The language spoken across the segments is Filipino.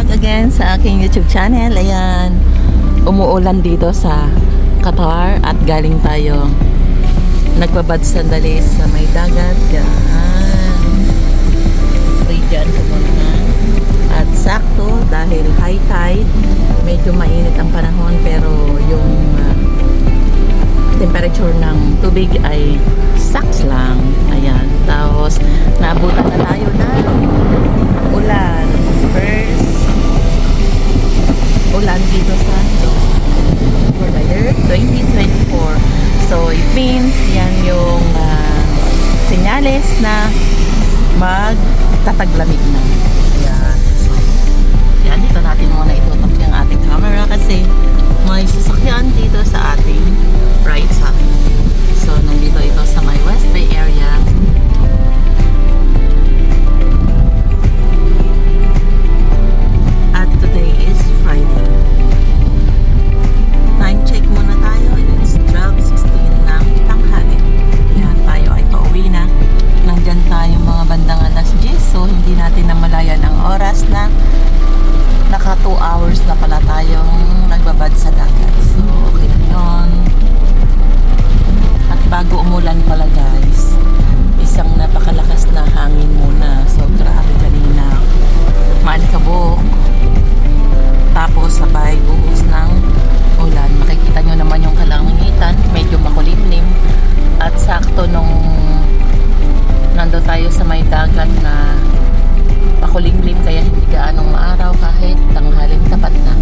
again sa aking YouTube channel. Ayan, umuulan dito sa Qatar at galing tayo nagbabad sandali sa may dagat. Yan, dyan pumunta. At sakto dahil high tide, medyo mainit ang panahon pero yung temperature ng tubig ay saks lang. Ayan, tapos naabutan na tayo ng ulan. First ulan dito sa for the year 2024. So it means yan yung senyales na magtataglamig na. Ayan. So yan, dito natin muna itutok yung ating camera kasi may sasakyan dito sa ating right side. So nandito ito sa my West Bay area. At today is Friday. Time check muna tayo. It's 12:16 ng tanghali. Ayan, tayo ay pauwi na. Nandyan tayo mga bandang alas 10. So hindi natin namalayan ang oras na naka 2 hours na pala tayong nagbabad sa dagat. So okay na yun. At bago umulan pala guys, isang napakalakas na hangin muna. So grabe kanina, maalikabok, tapos sabay buhos ng ulan. Makikita nyo naman yung kalangitan, medyo makulimlim. At sakto nung nando tayo sa may dagat na makulimlim, kaya hindi gaanong maaraw kahit tanghaling tapat na.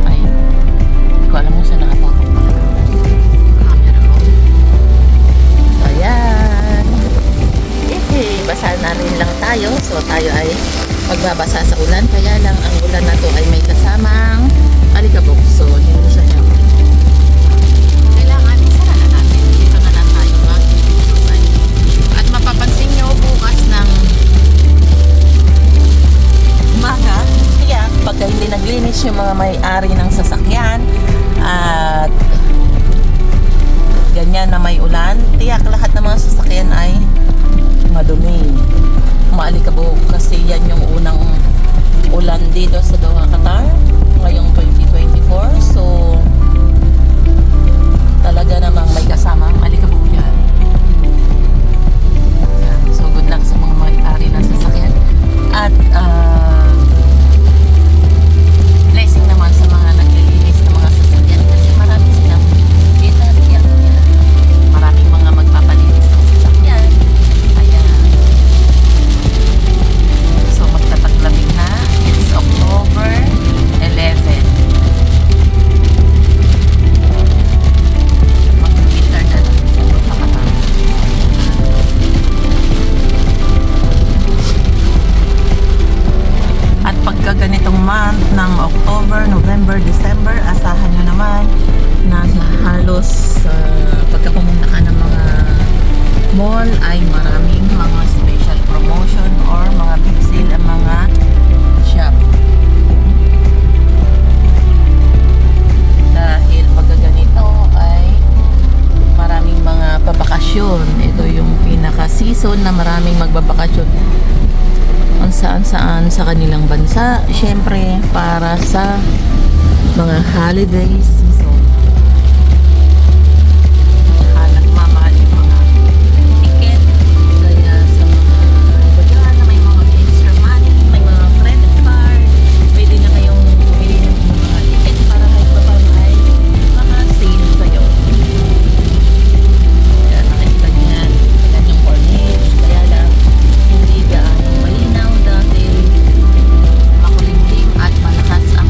Ay, hindi ko alam kung saan nakatakot pala camera ko. So ayan, basa na rin lang tayo. So tayo ay magbabasa sa ulan, kaya lang ang ulan na to ay may kasamang alikabok. So hindi siya kailangan isara na natin. Dito na lang tayo mag-exercise. At mapapansin nyo bukas ng umaga, kaya pagka hindi naglinis yung mga may-ari ng sasakyan at ganyan na may ulan, tiyak lahat ng mga sasakyan ay madumi, maalikabok, kasi yan yung unang ulan dito sa Doha, Qatar ngayong 2024. So talaga namang may kasamang alikabok yan. So good luck sa mga may-ari ng sasakyan at blessing naman sa mga naglilinis ng mga sasakyan kasi marami silang kita riyan. Maraming mga magpapalinis ng sasakyan. Ayan. So magtataglamig na. It's October 11. Mag-winter na lang sa Qatar. At pagka ganitong month ng October, November, December, asahan nyo naman na halos pagka pumunta ka ng mga mall ay maraming mga special promotion or mga big sale ang mga shop. Dahil pagka ganito ay maraming mga pabakasyon. Ito yung pinaka-season na maraming magbabakasyon kung saan-saan sa kanilang bansa, syempre para sa mga holiday season. Nagmamahal yung mga ticket, kaya sa mga bagaan na may mga extra money, may mga credit card, pwede na kayong bumili ng mga ticket para kahit pa paano ay maka-save kayo. Kaya nakikita nyo yan, yan yung corniche, kaya lang hindi gaano malinaw dahil makulimlim at malakas ang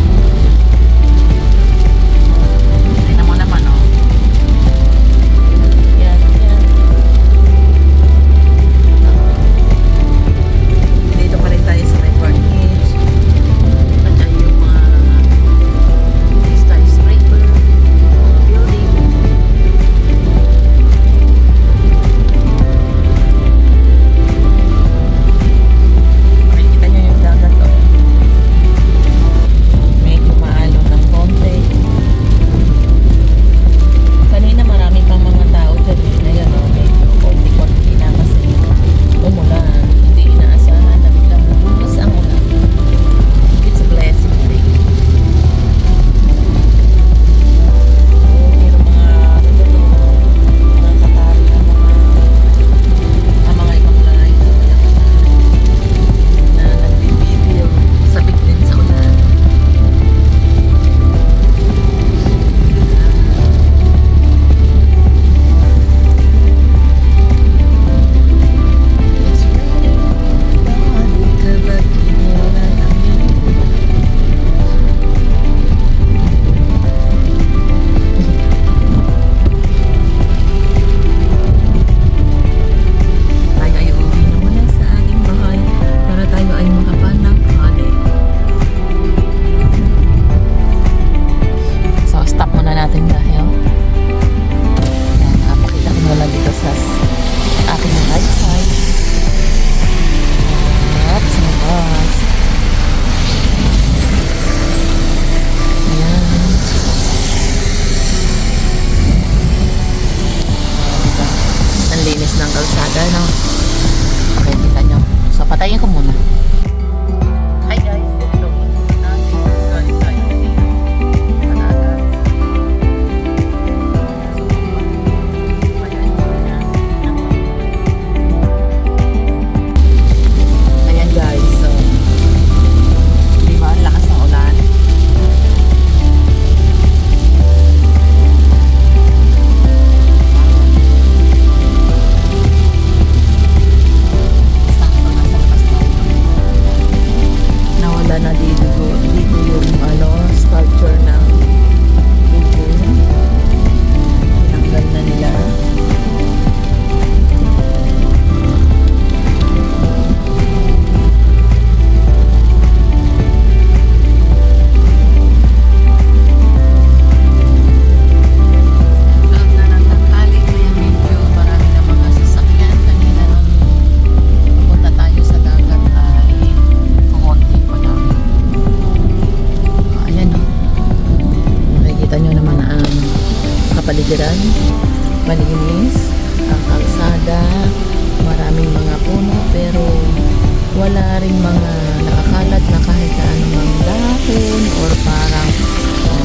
wala rin mga nakakalat na kahit na anumang dahon or parang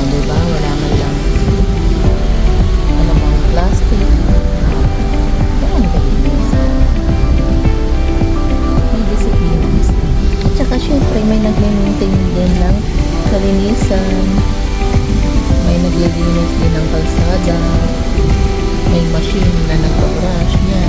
diba, wala man lang anumang plastic. Yan, guys. May disiplina. At saka syempre may nag-maintain din ng kalinisan, may naglilinis din ng kalsada, may machine na nagpa-brush niya.